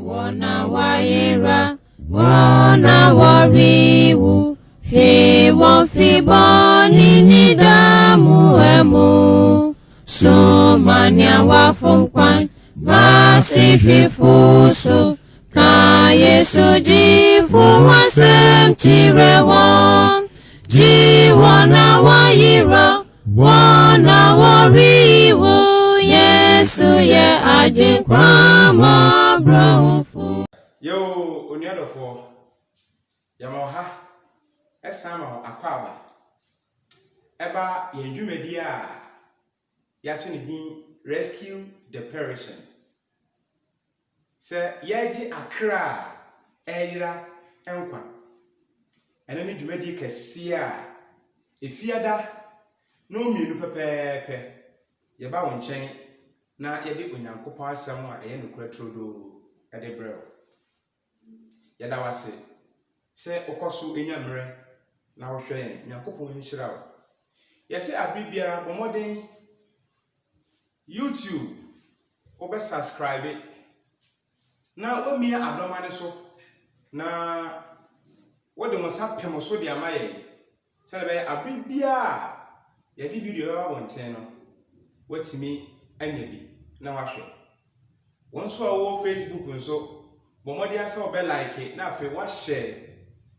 Wana waira, wana wariwu, fi won fi boni ni damu emu. So mania wa funkwan, basi fi fuso, ka Yesu jifu wasem chirewa. Ji wana waira, wana wariwu, Yesu ye ajin kwa mabrofu. Yo, Onyadofo, Yamoha, Esamo Akwaba, Eba Yendumedia, Yatuni rescue the perishing. Se Yaji Akra, Eira, Enkwa, and any Jumedi Kessia, Ifiada, no minu pepe, Yaba won chain, na Yadi Unyankopa Samoa, a Yenuquetrodo, at the brew. Yada wase se okoso enyamre na wo hwe Nyankopon nhira wo yese abibia bomoden YouTube obe subscribe na omia adoma ne so na wode mo sapem so de amaye se be abibia yadi video wa wonten no watimi anya bi na wahwe wonso wo Facebook nso bomodi asa obe like na afi wa share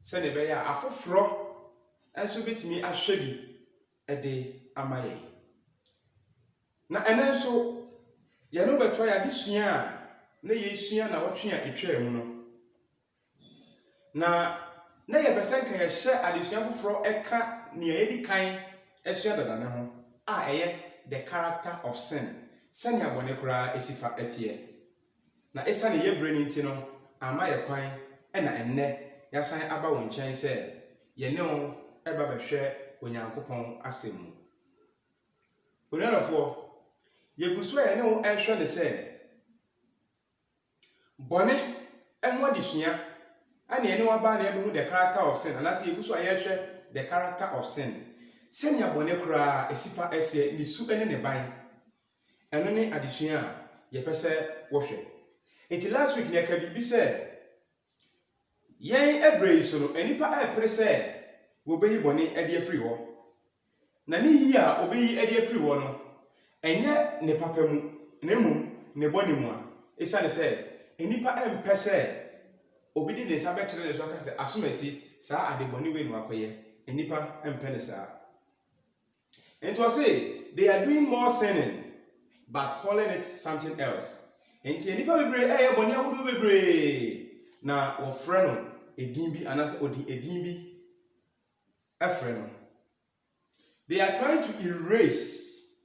se ne be ya afoforo enso betimi ahwe bi ede amaye na enenso ye no beto ya disua na yesua na wotwe a etwa mu no na ye besenka ye hye adesua foforo eka ne yedi kan esua dada ne ho a eye the character of sin sani abone kura esifa etie na esa ne ye brani ntino ama ye kwan ena enne yasan aba won chen se ye ne wo eba behwe Onyankopon asemu Onadofo ye guso ye ne wo ehwe ne se bone ehwo adesua ani ene waba na ebu the character of sin anase ye guso ye hwe the character of sin senya bone kura esifa ese ni su ene ne ban eno ne adesua ye pese wo hwe. Until last week, ne kabibi se yen ebrei so no enipa epre se wo beyi bone ade afiri ho na ne yi a obeyi ade afiri ho no enye ne papa mu na mum ne bone mu a esa ne se enipa empe se obidi ne sa be kire ne so aka se asomasi sa ade bone we no akoye enipa empe ne sa. And to say they are doing more sinning but calling it something else. Enti enipa bebre bone ahudu bebre na wo frɛ no edin bi anase odi edin bi afrɛ no. They are trying to erase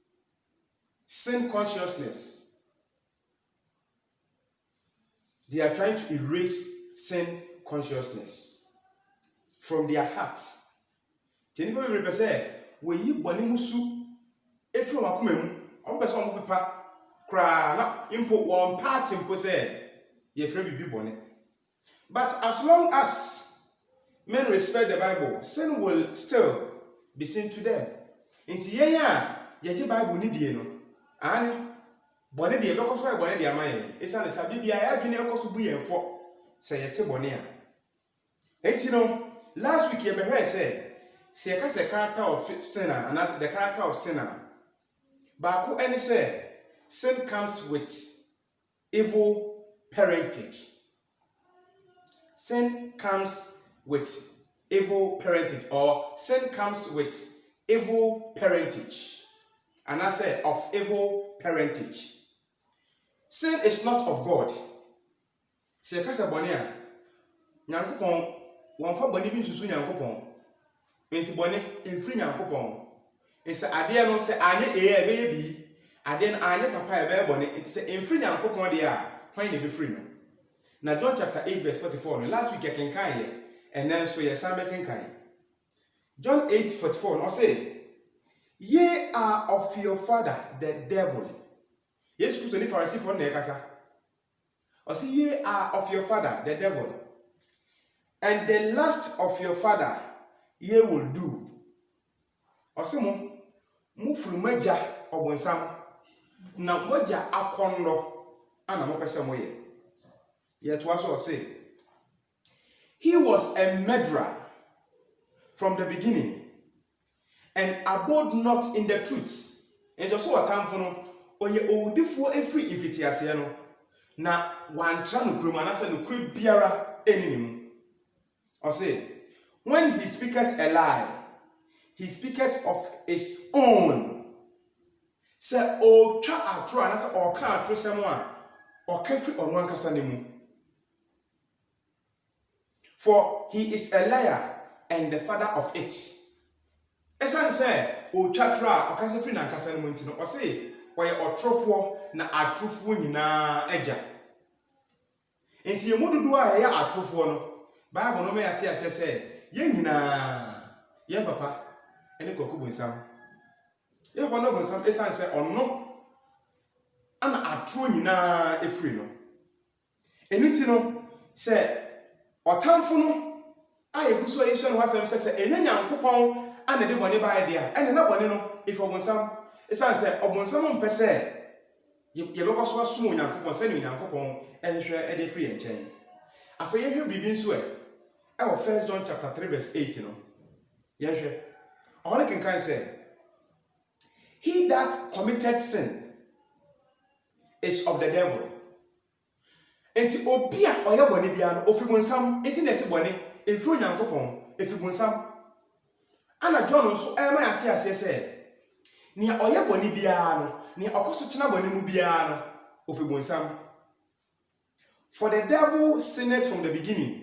sin consciousness. They are trying to erase sin consciousness from their hearts. Enipa bebre pese wo yi bone musu efiri wakoma mu on pese on pepa kra na impo one part impo say ye frɛ bibi bone. But as long as men respect the Bible, sin will still be seen to them. Inti ye ya ye ti Bible ni die no ani bone de bekoso e bone de amaye esa ne sa bibia ya dwene ekoso bu ye fo se ye ti bone a enti no last week ye be hear say se ka se character of sinner and the character of sinner ba ko ene say sin comes with evil parentage. Sin comes with evil parentage, or sin comes with evil parentage. And I say of evil parentage. Sin is not of God. Se kasa bone a Nyankopon won fa bone bi nsusu Nyankopon. Enti bone emfiri Nyankopon. Nse ade no se anye ebe bi ade no anye papa ebe bone enti se emfiri Nyankopon de a hwan na be free no. Now John chapter 8 verse 44. Last week I can here, and then so yes I can kind. John 8:44. Now say, ye are of your father the devil. Yes, Christ only Pharisee for nekasa. Or say, ye are of your father the devil, and the lust of your father ye will do. Or say mu frumaja obonsam na moja akondo ana mo pese mo ye. Yet was also say, he was a murderer from the beginning and abode not in the truth. And just what time for no, or ye old for every infitiasiano. Na one tran grumanasa no crib biara enemy. Or say, when he speaketh a lie, he speaketh of his own. Say, oh, cha atro anasa or ka atro someone or carefree on one casanimu. For he is a liar and the father of it. Esan say, oh, chatra or carefree na casanimu, or say, or trofo na atrofo nyina eja. Enti ye modudu a ye atrofo no, Bible no me ate ase say, ye nyina ye papa ene koku bonsam. Ye hono bonsam esan say ono ana atro nyina efri no. Eniti no say otamfo no a yeguso a yehwe no wasem say enya nyankopon ana de bone bae dia ene na bone no ifo bonsam esan say obonsam mpese ye bekoso asom nyankopon say nyankopon ehwe e de free enchen afa yehwe bibi nso e 1 John chapter 3 verse 8 no yehwe all can say he that committed sin is of the devil. Enti obi a oye bone bia no ofibonsam enti na ese bone efiro nyankopon efibonsam ana John nso e ma yate ase se ni oye bone bia no ni okoso chena bone mu bia no ofibonsam. For the devil sinned from the beginning.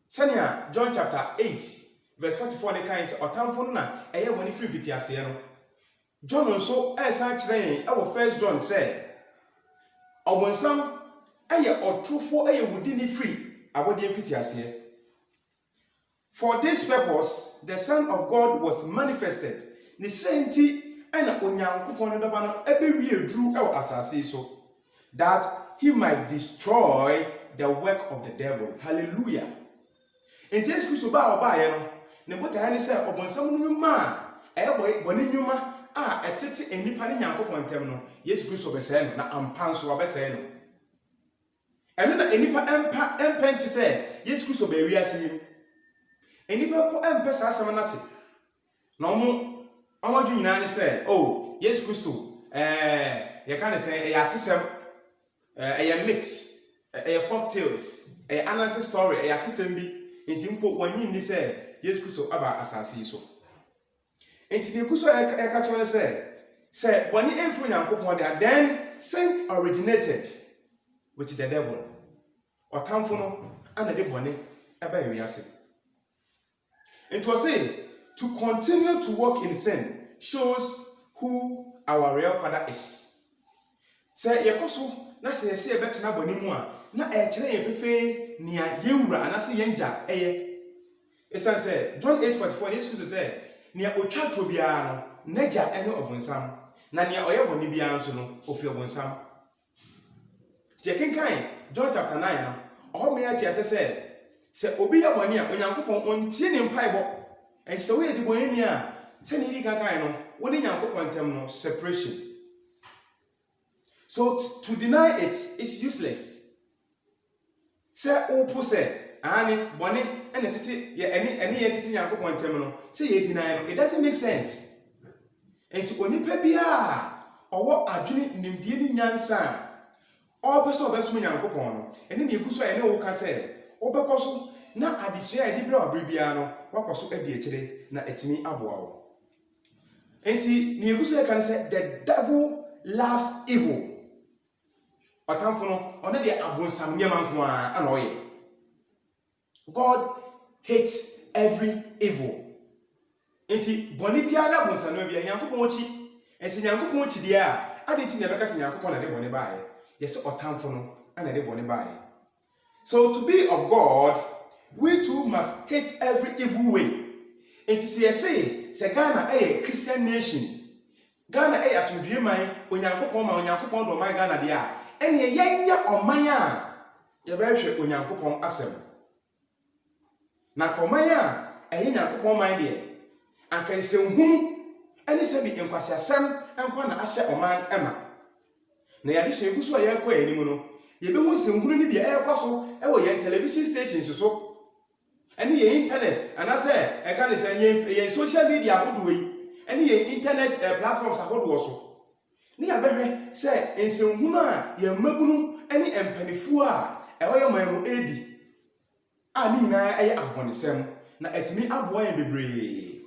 Sania John chapter 8 verse 44 ne kan se otamfo na eye bone firi fitiase no. John nso e san kire e wo 1 John say obonsam eye otrufo eye wudi ni free abodi fitiase. For this purpose the Son of God was manifested. Ni senti ena onyankopon no doba no ebewie dru e wo asase so that he might destroy the work of the devil. Hallelujah. In Jesus Christ ba oba ye no ne bota ne say obonsam no ma eye boni nyuma a etete enipa ne nyankopon tem no Yesu Christ obese no na ampanso obese no. Eno na enipa empenti say Yesu Christ obe wi asem. Enipa po empesa asem nate. Na omo du nyina ne say oh Yesu Christ ye kan say e atesem a mix a folk tales a anansi story a atesem bi enti mpo wanyi ni say Yesu Christ aba asase so. Enti ne kuso e ka chole say boni emfru nyankopon there then sin originated with the devil. Otamfo no ana de boni eba ewiase. It was say to continue to walk in sin shows who our real father is. Say yekoso na say ye betina boni mu a na e kire ye pefe nia yewura anase yenja eye. Esan say John 8:44 Jesus say nia otwatro bia no naja ene obonsam na nia oye boni bia nso no ofi obonsam. Tie kenkan John chapter 9 no o me ati ase say obi ya boni a onyankopon ontie ne mpaibo en se we di boni ni a se ni di kankan no woni nyankopon tem no separation. So to deny it is useless. Say opo say ani boni ene tete ye ene ye tete nyankopon tem no say ye deny no it doesn't make sense. Enti onipa bia owo adwene nimdie ni nyansa obeso nyankopon no ene ne eguso ene wo ka say obekoso na adesua edi bra obribia no wakoso edi ekire na etimi aboa wo. Enti ne eguso e kan say the devil loves evil. Otamfo no ono de abonsam nyama nko a na oye. God hates every evil. Enti boni bia na abonsam no bia nyankopon ochi ensi nyankopon ochi dia a adeti na beka se nyankopon na de boni baaye yesi otamfo no ana de boni baaye. So to be of God, we too must hate every evil way. Enti se Ghana a Christian nation, Ghana a asundue man onyankopon do man Ghana dia ene yenya oman a ye behwe onyankopon asem na koman a eye nyankopon man de anka nsenhum ene se bi enkwasiasem enko na ahye oman ema na yade hye guso ye kwa enim no yɛbɛhu nsɛnhunu ne deɛ ɛrekɔ so ɛwɔ yɛn television stations so ɛne yɛn internet anaasɛ ɛka ne sɛ yɛn social media ahodoɔ yi ɛne yɛn internet platforms ahodoɔ so ne yɛabɛhwɛ sɛ nsɛnhunu a yɛn mmabunu ne mpanimfoɔ a ɛwɔ yɛn man mu ɛredi a ne nyinaa ɛyɛ abɔnesɛm na ɛtumi aboa yɛn bebree.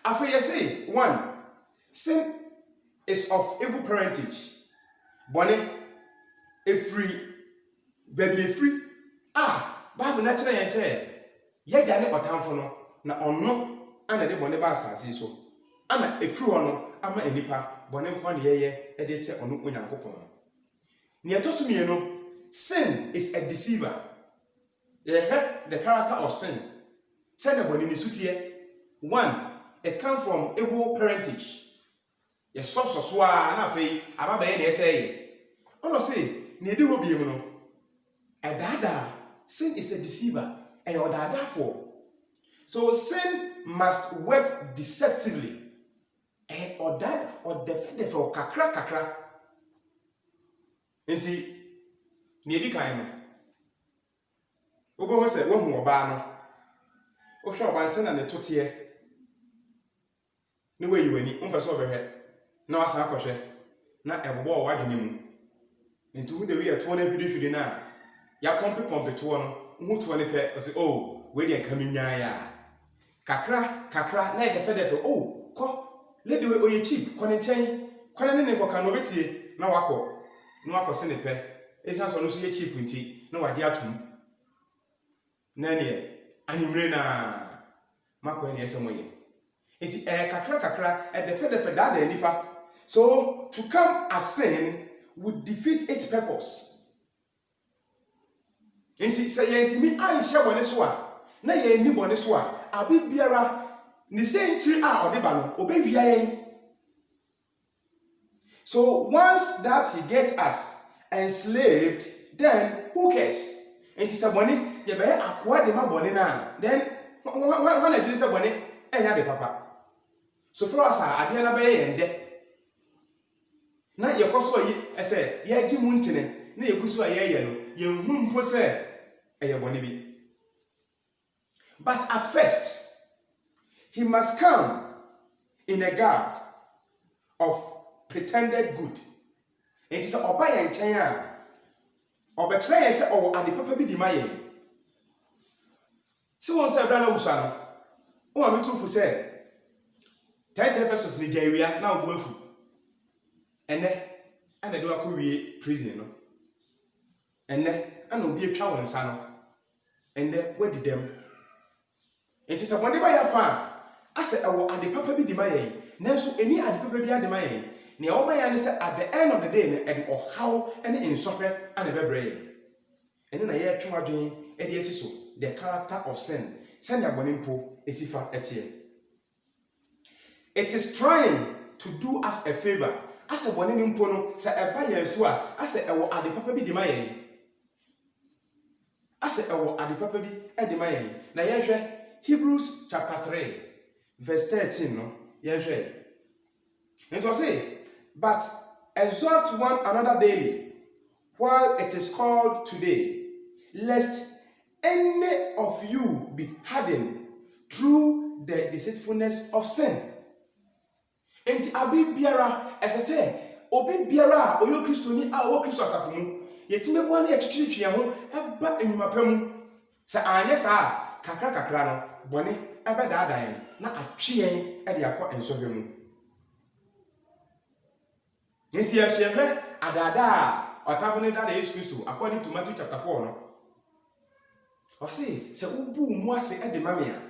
Afei yɛse 1 sin is of evil parentage. Bɔne efiri baabi efiri Bible na kyerɛ yɛn sɛ yɛgya ne ɔtamfo no na ɔno ana de bɔne ba asase so ana efiri hɔ no ama enipa bɔne nkwa ne yɛyɛ ɛde kyɛ ɔno Onyankopɔn. Ne ɛtɔ so mmienu, sin is a deceiver. Yɛhwɛ the character of sin. Sɛ na bɔne ne suteɛ. 1, it comes from evil parentage. Yɛsɔsɔ so a na afei ababɛyɛ deɛ ɛsɛ yɛ. Ɔno sɛ ne edi hɔ biem no ɛdaadaa. Sin is a deceiver. Ɛyɛ ɔdaadaafoɔ. So sin must work deceptively. Ɛyɛ ɔdɛfɛdɛfɛ kakra. Nti ne edi kan no. Wobɛhu sɛ woahu ɔbaa no. Wohwɛ ɔbaa nsɛ na ne toteɛ. Ne wayi w'ani, wompɛ sɛ ɔbɛhwɛ. Na wasan akɔhwɛ. Na ɛbobɔ ɔwadwene mu. Nti wo de wi ɛtoɔ no ahwidihwidi no a yɛapɔmpe toɔ no, wo toɔ no pɛ, ɔsɛ wei deɛ nka menyaeɛ a. Kakra, na yɛdɛfɛdɛfɛ, kɔ, lady wei ɔyɛ cheap, kɔ ne nkyɛn, kɔ ne nkɔka na ɔbɛtie, na wakɔ se ne pɛ. Ɛsiane sɛ ɔno nso yɛ cheap nti, na wagye atom. Na neɛ, animire na makɔ ne ɛsɛ moyɛ. Nti kakra, ɛdɛfɛdɛfɛ daadaa nipa. So, to come as sin would defeat its purpose. Nti sɛ yɛntimi anhyɛ bɔne so a, na yɛnni bɔne so a, abe biara ne sɛ ntiri a ɔde ba no, ɔbɛwia yɛn. So once that he gets us enslaved, then who cares? Nti sɛ bɔne yɛbɛyɛ akoa de ma bɔne na, then wɔn adwene sɛ bɔne ɛnyɛ de papa. So for us adeɛ na bɛyɛ yɛn dɛ. Na yɛkɔ so yi ɛsɛ yɛgye mu ntene na yɛgu so a yɛyɛ no yɛnhu mpo sɛ ɛyɛ bɔne bi. But at first he must come in a garb of pretended good. Nti sɛ ɔba yɛn nkyɛn a ɔbɛkyerɛ yɛn sɛ ɔwɔ ade papa bi di ma yɛn. Si wɔn sɛ ɛbra na wusa no wɔn a metufo sɛ 10 pesos ne gya awia na ɔbo afu. Ene ana de wakɔ wie prison no. Ene ana obi atwa wɔn nsa no. Ene wadi dem. Enti sɛ bɔne ba yɛ fa asɛ ɛwɔ ade papa bi di ma yɛn. Nanso eni ade papa bi ade ma yɛn. Ne ɛwɔ ma yɛn sɛ at the end of the day ne ɛde ɔhaw ɛne nsɔhwɛ ana bɛbrɛ yɛn. Ene na yɛtwe wadwen ɛde asi so the character of sin. Sɛnea bɔne mpo esi fa ɛteɛ. It is trying to do us a favor. Asɛ bɔne ne mpo no sɛ ɛba yɛn so a asɛ ɛwɔ ade papa bi di ma yɛn. Asɛ ɛwɔ ade papa bi ɛde ma yɛn. Na yɛhwɛ Hebrews chapter 3 verse 13 no yɛhwɛ. Nti ɔse, but exhort one another daily while it is called today, lest any of you be hardened through the deceitfulness of sin. Enti abi biara ɛsɛ sɛ obi biara a ɔyɛ Kristoni a ɔwɔ Kristo asafo mu yɛtumi bɔ ne yɛtwetwetwe ho ɛba enyuma pa mu sɛ anyɛ saa kakra no bɔne ɛbɛdaadaa yɛn na atwe yɛn ɛde akɔ nsɔhwɛ mu. Nti yɛhwɛ adaadaa a ɔtamfo ne dada Yesu Kristo according to Matthew chapter 4 no. Ɔse sɛ wobu mu ase ɛde ma me a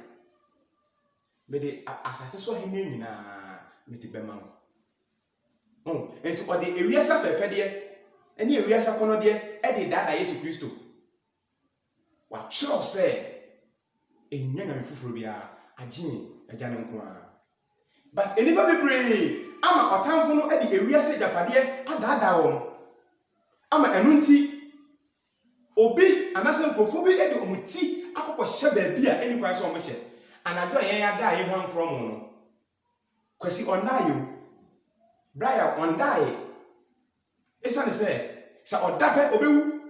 mede asase so ahemma nyinaa mede bɛma wo. Nti ɔde ewiase fɛfɛdeɛ ɛne ewiase akɔnɔdeɛ ɛde dada Yesu Kristo. Watwerɛ sɛ ɛnyɛ nyame foforɔ biara agye agya ne nko a. But enipa bebree ama ɔtamfo no ɛde ewiase agyapadeɛ adaadaa wɔn. Ama ɛno nti obi anasɛ nkurɔfoɔ bi ɛde ɔmo ti akɔkɔhyɛ baabi a ɛni kwan sɛ ɔmo hyɛ. Anadwo a yɛn ada a yɛhwa nkorɔ mo no. Kwasi ɔndaaye o. Braya ɔndaaye. Ɛsiane sɛ Sa odape obewu.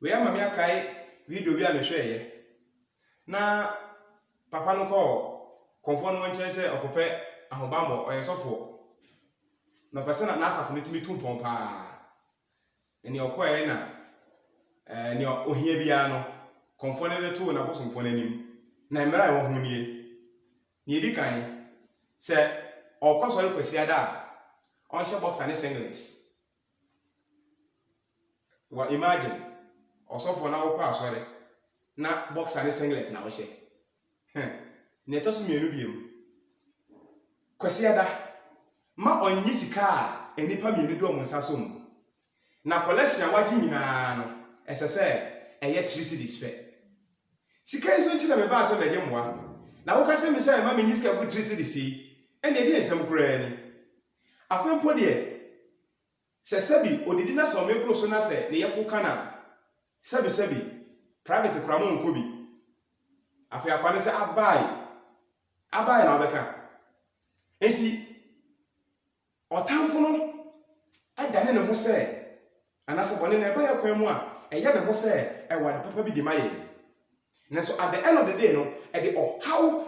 We ama me akai video bi a me hweye. Na papa no call konfo no nche se okope ahobambo oyesofo. Na person na asafo no timi tumpon pa. Eni okoye na ni ohia bia no konfo no leto na bosomfo nanim. Na emra wo hunie. Ni edi kan se okosori kwasi ada on she boxer and singlet. Wa imagine osofo na wo kwa asori na boxer and singlet na wo she. Ne to so mienu biem. Kwasi ada ma onyi sika a enipa mienu do mo nsa so mu. Na collection waji nyina no esese eye 3 cedis pe. Sika iso nchi na me ba ase beje moa. Na wo ka se me say ma me nyisika ku 3 cedis yi. Ene edi ensem kura ni. Afempo de sebi odidi na so mebro so na se ne yefo kana sebi private kura mo nko bi. Afi akwane se abai na obeka. Enti otamfo no adane ne ho se anase bone na eba ya kwan mu a eye ne ho se ewade papa bi di maye. Na so at the end of the day no e de how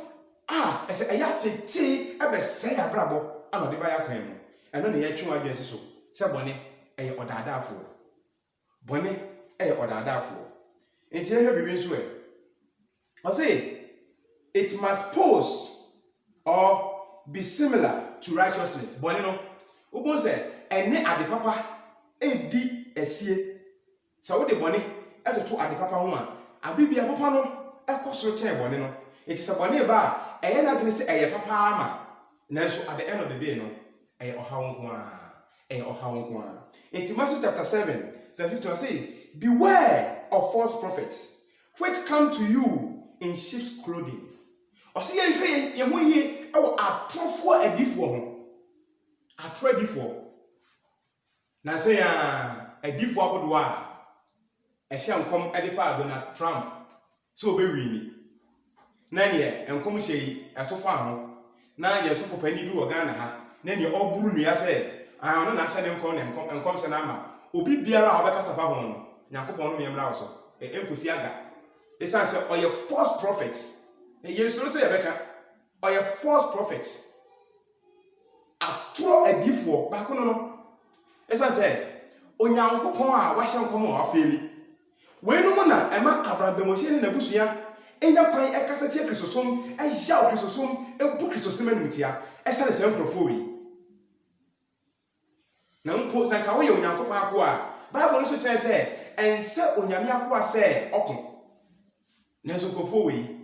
ese eya tete ebe se ya brabo ana de ba ya kwan mu. Eno ne ye twa adwense so se bone eye odadaafo. Bone eye odadaafo. Enti ehwe bibi nso e. I say it must pose or be similar to righteousness. Bone no ubon se ene ade papa edi esie. Sa wo de bone etoto ade papa ho a abibia papa no ekosoro chen bone no. Enti se bone ba eye na gene se eye papa ama. Nanso at the end of the day no eye ohawo nko a. Enti Matthew chapter 7 verse 15 say, beware of false prophets which come to you in sheep's clothing. O say ye ho ye e wo atrofo adifo ho. Atro adifo. Na say adifo akodo a ehia nkom edifa Donald Trump so obewi ni. Na ne enkom hye etofa ho. Na ye sofo pani bi wo Ghana ha. Na ne oburu nu ya say no na ase ne enkom se na ama. Obi biara a obeka safa ho no. Yakopon no me mra wo so. Enkosi aga. Esan say oye false prophets. Yesu say yebeka oye false prophets. Atro adifo ba ko no. Esan say onyankopon a wa hye nkom a afeli. We no mo na ema Abraham Demosie na busua enya kwan ekasa tie Kristosom ehya Kristosom ebu Kristosom animtia esane se mprofo wi. Na mpo sanka wo ye onyankopon ako a Bible no so say ense onyame ako a say okon. Nezo mprofo wi.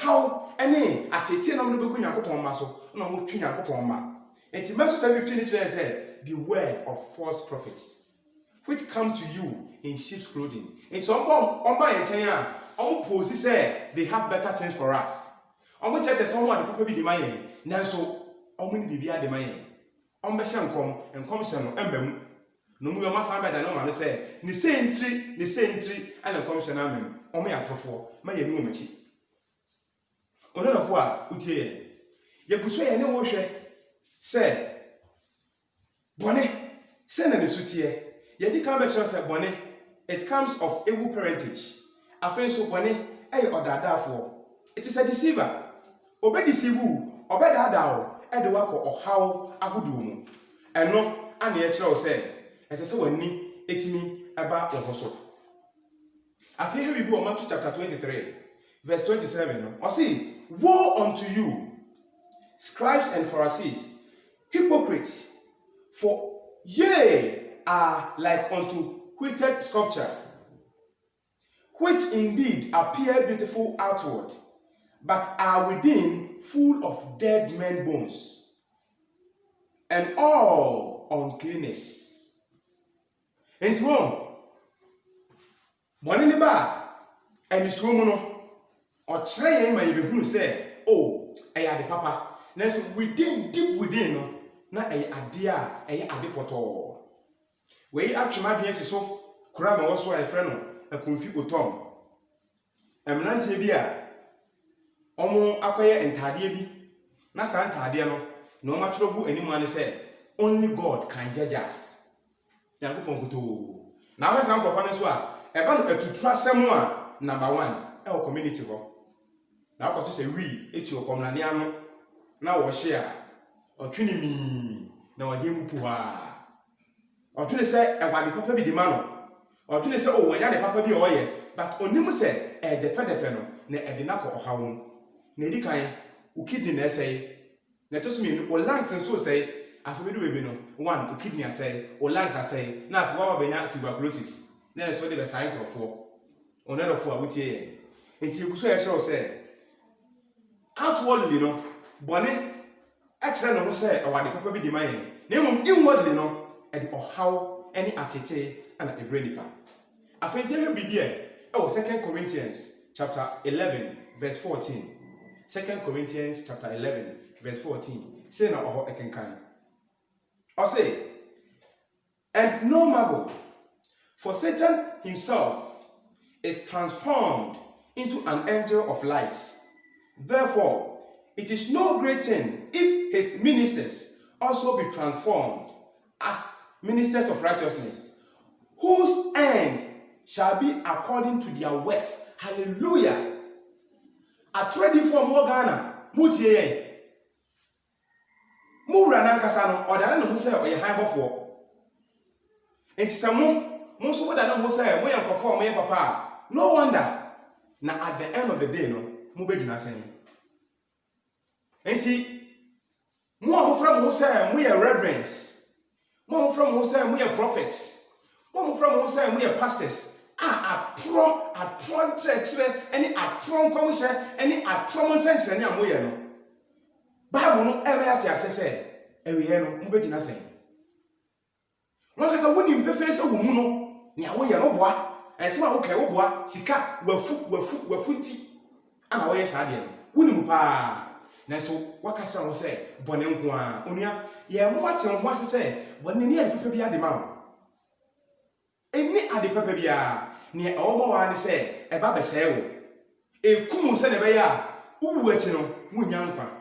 How ene atete na mo beku nyankopon ma so na mo twi nyankopon ma. Enti Matthew 7:15 say beware of false prophets which come to you in sheep's clothing. And so on by a on pose say they have better things for us. On which says someone the people be the money. Now so on will be the money. On be sham come and come sano embem. No mu masa be da no man say ni sentry and the commission amem. On me atrofo ma ye nu machi. Onodofo a utie ye guso ye ne wo hwe say bone say na ne sutie. Yedi kan be chere say bone it comes of evil parentage. Afen so bone ey odadaafo. It is a deceiver. Obe deceive you, obe dada e de wako ohaw agudu mu. Eno ana ye chere say ese wani etimi eba wo so. Afen here we go Matthew chapter 23 verse 27. O say, woe unto you, scribes and Pharisees, hypocrites, for ye are like unto wheated sculpture, which indeed appear beautiful outward, but are within full of dead men bones, and all uncleanness. And one, one in the bar, and this woman, or trying my who say, oh, I had the papa. Now, within, deep within, na a idea, a adepoto. We actually might be so, Kurama also a friend, a confugo Tom. Eminente bia, Omo acquire and Tadiabi, Nasa and Tadiano, no matter who anyone say, only God can judge us. Yankopon kuto. Na we san kofa ne so a eba no atutura sem a number 1 e community ho. Na akoto se wi eti okomnane ano na wo hye a otwini mi na wade mu pu ha. Otwini se ewade papa bi di ma no. Otwini se o wanya de papa bi o ye but onim se e defe no na e de na ko ohawo no. Na edi kan wo kidney na say na teso mi o lungs nso say afebedu bebe no 1 o kidney asay o lungs asay na afewa benya tuberculosis na so de be sign crofo onedofo a wotie ye enti eguso ye hye o say outwardly no bone extra no say awade papa bi di man na emum inwardly no e de ohaw any atete ana e brain pa afense here bi dia e wo 2 Corinthians chapter 11 verse 14. 2 Corinthians chapter 11 verse 14. Say na oho ekenkan. Or say, and no marvel, for Satan himself is transformed into an angel of light. Therefore, it is no great thing if his ministers also be transformed as ministers of righteousness, whose end shall be according to their works. Hallelujah. At ready for more Ghana, Mutie. Mura na nkasa no odare no se oye hanbofo enti samo mo so boda no mo se mo yankofo mo ye papa no wonder na at the end of the day no mo begina sen enti mo from mo se mo ye reverence mo from mo se mo ye prophets mo from mo se mo ye pastors atron chekre any atron komse any atron sense any amoye no Bible no ebe ati asese ewiye no mo begina sen Wakasa woni mpefe se wo mu no nia wo ye no boa ensema wo kai wo boa sika wafu nti ana wo ye saade no woni mu pa na so wakata wo se bone nko a onua ye mo ate ho asese bone ni ade pepe bia de ma wo eni ade pepe bia ni e wo wa ne se e ba bese wo ekum se ne be ya uwu ati no munya nkwa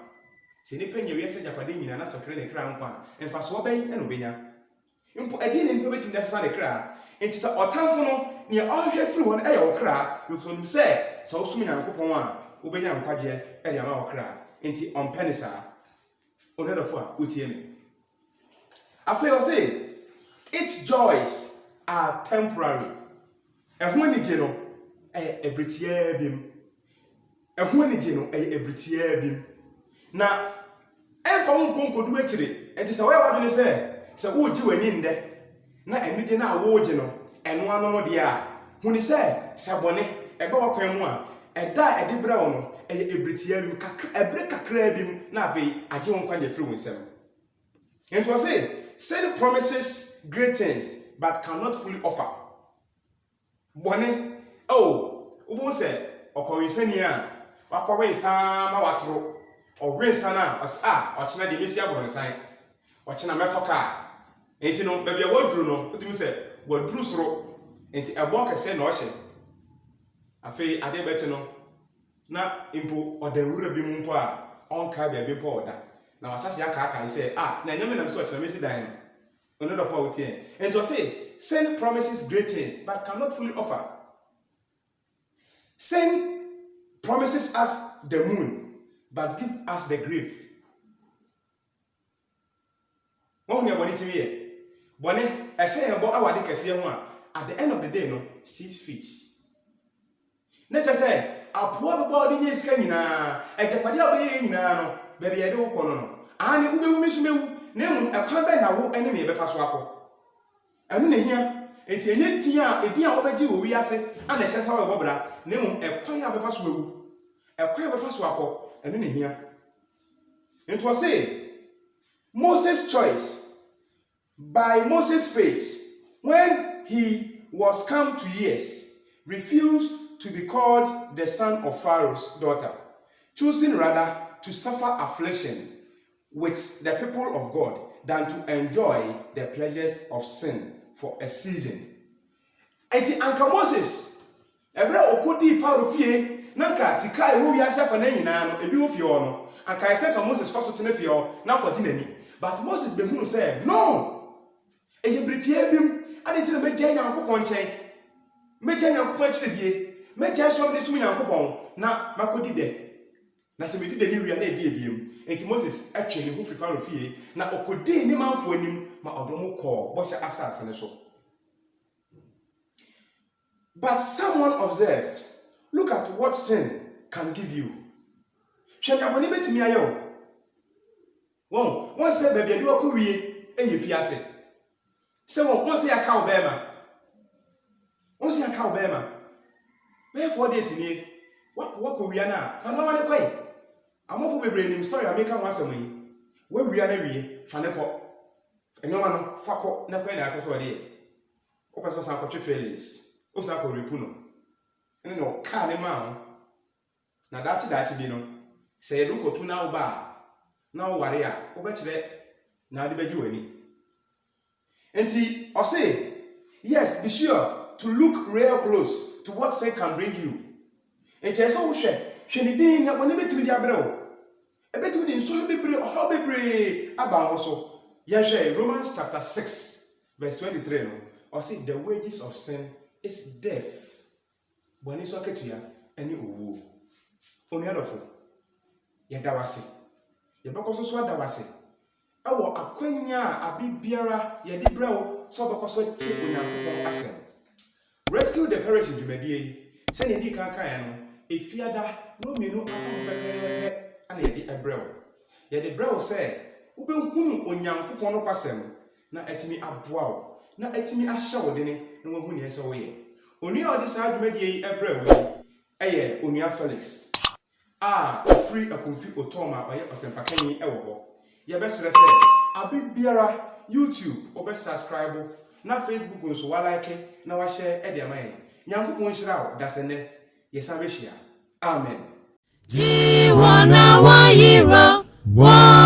se ne penya wi ase japade nyina na sokre ne kra nkwa emfa so oben e no benya mpo edi ne mpo betim desa ne kra enti sa otamfo no ne ohwe firi won e ye wo kra because no se sa osumi Nyankopon a obenya nkwaje e de ama wo kra enti on penisa onedofo a otie me afei o say its joys are temporary ehun ni je no ebritia bim ehun ni je no ebritia bim na emfa wo nkonkodu akire enti se we wa bi se wo ji wani nde na enije na wo ji no eno ano no de a huni se bone ebe wakwan mu a eda ede bra wo no ebritia bim ebre kakra bim na afei aje won kwanye free wonsem enti wo say sin promises great things but cannot fully offer bone ubu se okowisani a wakwawe isa ma watro owensa na ochina de mesi abronsan ochina metoka enti no bebia waduru no otimi se waduru soro enti ebo kese na ohye afei ade beti no na impo odanwura bi mu mpo a onka bia bi mpo oda na wasase aka se na nyame na so ochina mesi dan no no do for otie enti o say sin promises great things but cannot fully offer. Sin promises us the moon but give us the grave. Wọ́n ní ẹ̀bọ̀n ní ti rí ẹ̀. Bọ̀ní ẹ̀ṣẹ́ ẹ̀bọ̀ awàdí kẹsí ẹ̀hún at the end of the day no 6 feet. Nẹ́tẹ̀ sẹ́ àpò àbúgbọ́ ọdún yẹ́ ìsìkẹ́ nyinaa ẹ̀jẹ̀pàdé àbẹ̀yẹ nyinaa no bẹ̀bẹ̀ ẹ̀dẹ́ wọ́kọ̀ no. Àní wúbẹ̀wú mẹ́sùmẹ́wú ní ẹ̀hún ẹ̀kwan bẹ́ẹ̀ náà wó ẹni mi ẹ̀bẹ̀fà so akọ. Ẹ̀nu nà hìá ètì ẹ̀yẹ dín a ọbẹ̀ jí wò wí ase àná ẹ̀ṣẹ́ sáwọ̀ ẹ̀bọ̀ bra ní ẹ̀hún ẹ̀kwan àbẹ̀fà so ẹ̀wú ẹ̀kwan àbẹ̀fà so akọ ẹ̀nu nà hìá. It was Moses' choice. By Moses' faith, when he was come to years, refused to be called the son of Pharaoh's daughter, choosing rather to suffer affliction with the people of God than to enjoy the pleasures of sin for a season. Eti anka Moses, ebra okodi Pharaoh fie, nanka sika ewo wi asefa na nyina no ebi wo fie no, anka ese ka Moses kosto tene fie na kwodi nani. But Moses behunu say, no. Eyebritie bim ade ti na megya Nyankopɔn nkyɛn megya Nyankopɔn akyire die megya so de sum Nyankopɔn na makodi de na se medi de ni wia na edi ebiem enti Moses atwe ne ho firi Farao fie na okodi ni manfo anim ma ɔdɔm kɔ bɔhyɛ asase ne so. But someone observed, look at what sin can give you. Hwɛ abɔne betimi ayɛ o. Wɔn sɛ baabi ade wɔkɔ wie ɛyɛ fiase. Sɛ wɔn sɛ yɛaka wo bɛɛma. Wɔn sɛ yɛaka wo bɛɛma. Bɛyɛ 4 days nie. Wɔkɔ wia na fa na wɔne kɔe. Amofo bebree nim story America ho asɛm yi. Wɔ wia na wie fa ne kɔ. Ɛnoma no fa kɔ na kɔe na akɔ sɛ ɔde yɛ. Wɔpɛ sɛ san kɔtwe Felix. Osa ko repuno. Ene no ka ne ma ho. Na dachi bi no. Se ye do kotu na wo ba. Na wo ware a, wo be kire na de bagi wani. Enti, o say, yes, be sure to look real close to what sin can bring you. Enti eso wo hwe ni din ya woni betimi di abre wo. E betimi di nso bebre, o bebre aba ho so. Ye hwe Romans chapter 6 verse 23 no. O say the wages of sin is death. Boni so ketua ani owu. Oniadofo. Ye dawase. Ye bekoso so dawase. Awo akwanya abibiara ye di brew so bekoso ti Onyankopon asem. Rescue the perish dwumadie. Se ne di kan no, efiada no mienu akon pepepe ana ye di ebrew. Ye di brew se ubenhunu Onyankopon no kwasem na atimi aboa wo. Na atimi ahye wo de ne na wahu ne ese wo ye. Oni a odi sa dwumadie yi ebrew wo eye onua Felix. Free akonfi otoma oye osempakani ewo ho. Ye besere se abibiara YouTube obe subscribe na Facebook nso wa like na wa share e de amaye. Nyankopon hira wo dasene ye san be hia. Amen. Jiwana wa yira wa